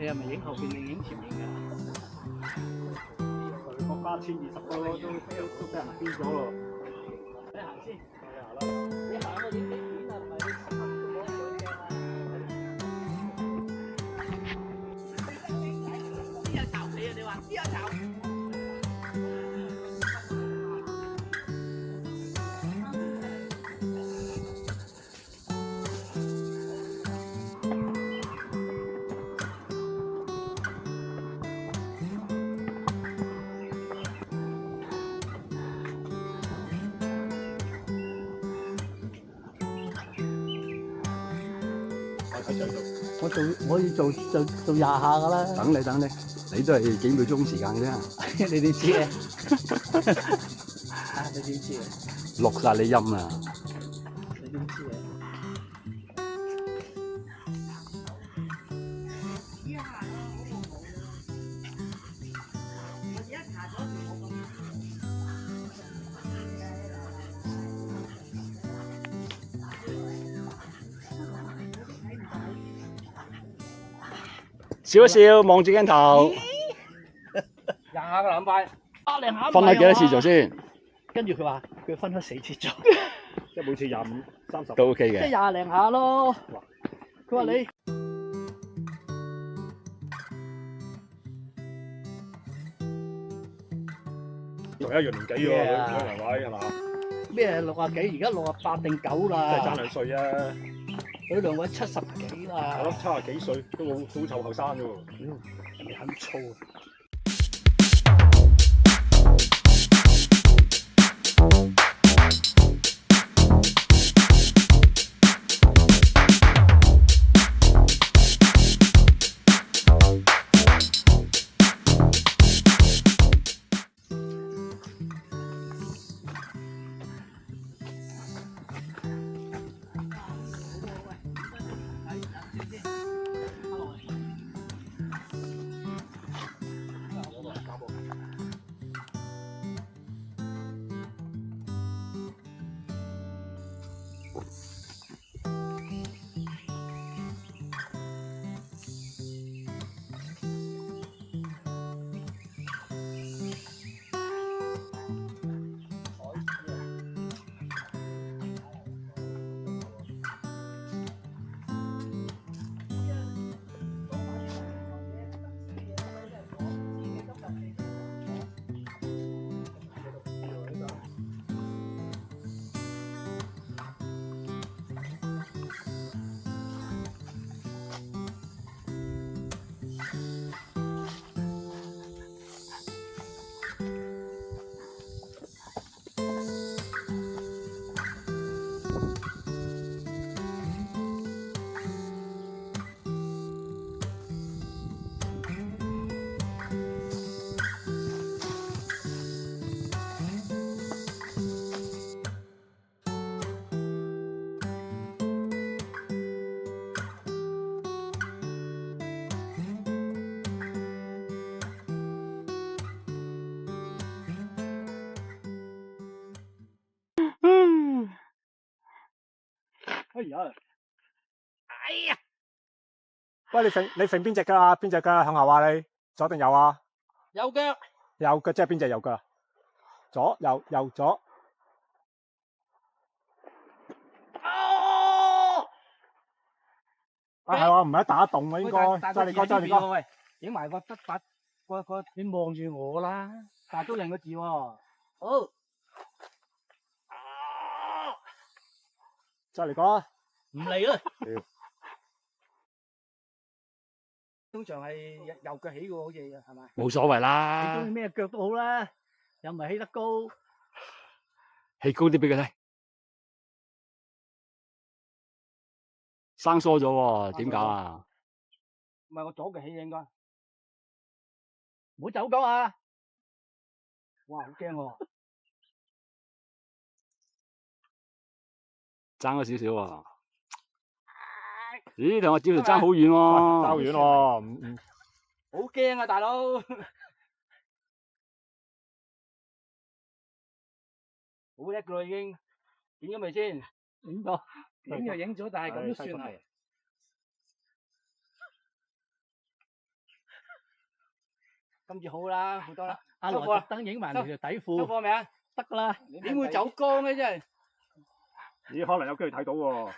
你係咪影後邊定影前面㗎？佢國家120個都俾人標咗咯。你行先，係啊，你行我影幾片啊？唔係你行都冇得上鏡啊！邊有巢皮啊？你話邊有巢？我要做20下㗎啦。等你，你都係幾秒鐘時間啫。你點知啊？啊，你點知啊？錄晒你音啊！你點知啊？笑一笑，望住鏡頭。廿下㗎，咁快，20下。分開幾多次做先？跟住佢話佢分開4次做，即係每次25、30都 OK 即係嘅。20零下咯。佢話你仲有一樣年紀喎，兩位係嘛？咩60幾？而家68定9啦。即係爭2歲啊！佢兩位70幾啦。我諗70幾歲都好湊後生啫喎。人哋肯操啊！哎呀！喂，你揈邊隻腳啊？邊隻腳向後啊？你左定右啊？右腳。右腳即係邊隻右腳啊？左右左。哦！啊係喎，唔係一打洞啊應該。揸你哥。喂，影埋個筆法，你望住我啦，大足人個字喎。好。揸你哥。唔嚟啦。通常係右腳起嘅，好似係咪？冇所謂你啦。中意咩腳都好啦，又唔係起得高。起高啲俾佢睇。生疏咗喎，點搞啊？唔係我左腳起應該。唔好走講啊！哇，好驚喎！爭咗少少喎。咦，同我照條爭好遠喎。爭好遠喎，好驚啊，大佬！好叻噶啦已經，影咗未先？影咗，影就影咗，但係咁都算係。今次好啦，好多啦。阿羅特登影埋條底褲，收貨未啊？得啦。點會走光嘅真係？咦，可能有機會睇到喎。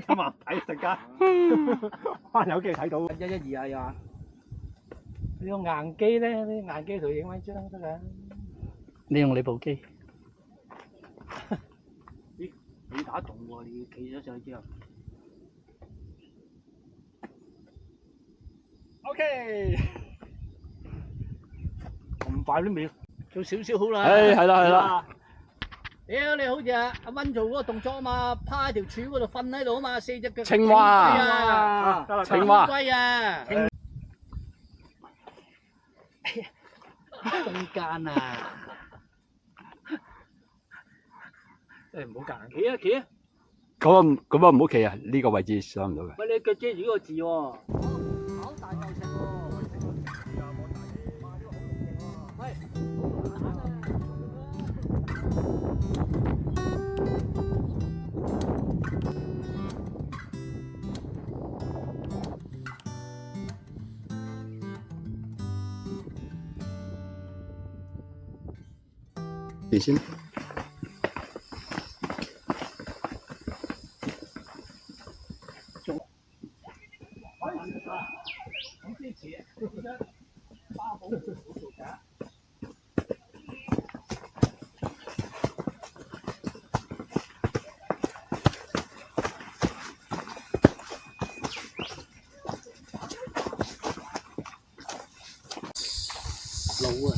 今晚睇陣間，可能有機會睇到。112啊又話。你用硬機咧，啲硬機圖影翻張得㗎。你用你部機。你打動喎，你企咗上去之後。OK。咁快都未？做少少好啦。係啦。屌你好似阿温做嗰個動作啊嘛，趴喺條柱嗰度瞓喺度啊嘛，4隻腳。青蛙啊！青蛙。龜啊！中間啊！真係唔好夾硬。企啊企啊！咁啊唔好企啊！呢個位置上唔到嘅。喂，你腳遮住呢個字喎。好大嚿石喎！喂。你先。老啊，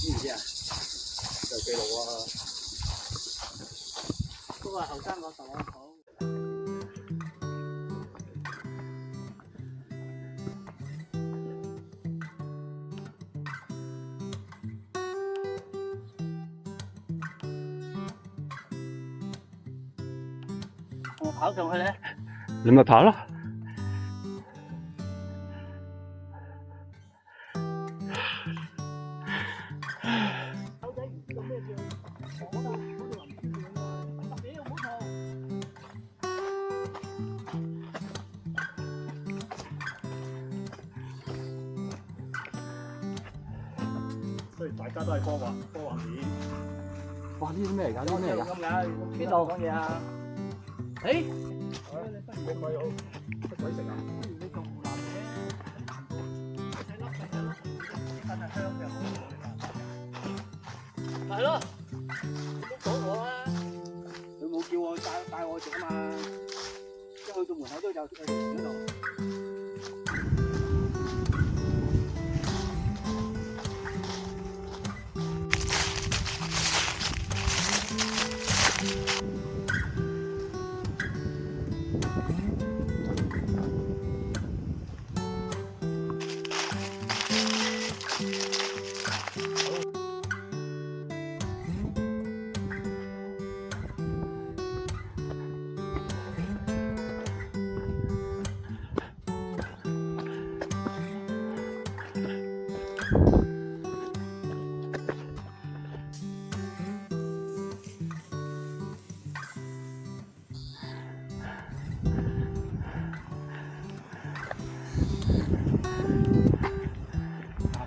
知唔知啊？有記錄啊！都話後生嗰時候好。我跑上去咧。你咪跑咯。雖然大家都係科幻片。哇！呢啲咩嚟㗎？呢啲咩嚟㗎？邊度講嘢啊？誒，你咪好出鬼食啊！你咁難嘅，細粒細粒，真係香嘅好。係咯，都講我啊。佢冇叫我帶我食啊嘛，一去到門口都就嗰度。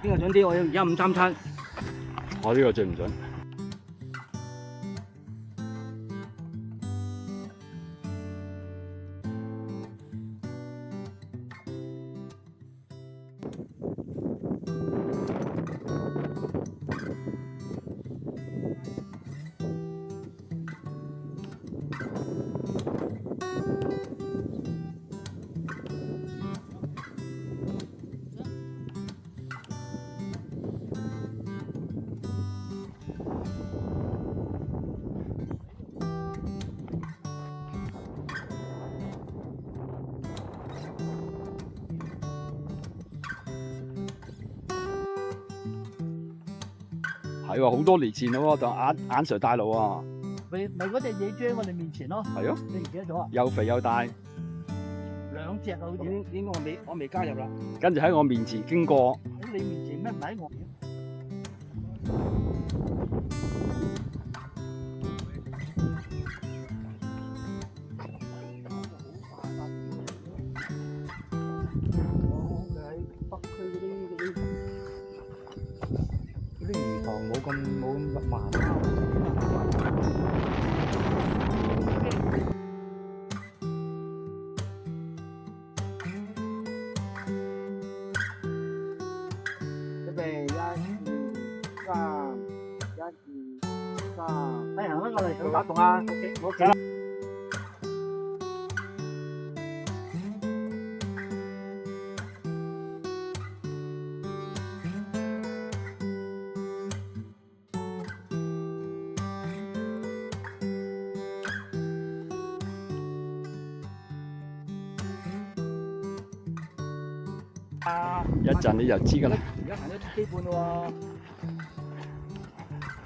邊個準啲？我要1537。我呢個準唔準？係喎，好多年前咯，就眼 Sir 帶路啊。咪嗰隻野豬喺我哋面前咯。係咯。你唔記得咗啊？又肥又大。兩隻啊，好似。應該我未加入啦。跟住喺我面前經過。喺你面前咩？唔喺我面。喺北區嗰啲冇咁慢。準備1、2、3，1、2、3，哎呀，我哋咁打動啊 ，OK， 我記啦。一陣你就知㗎啦。而家行咗基本咯喎，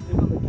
最多咪見